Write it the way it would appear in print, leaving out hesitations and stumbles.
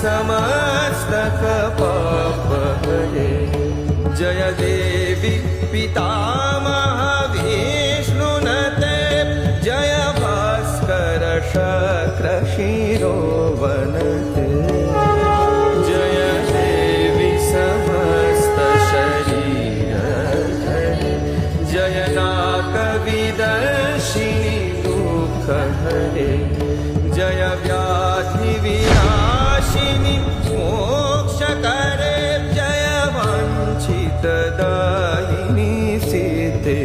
समस्तक पाप हरे। जय देवी पितामह विष्णुनते, जय भास्कर शक्र शिरोवनते। जय देवी समस्त शरीर हरे, जय नाग विदर्शिनी दुःख हरे। जय व्याधि विनाशिनी मोक्ष करे, जय वंचित दायिनी सिद्धि।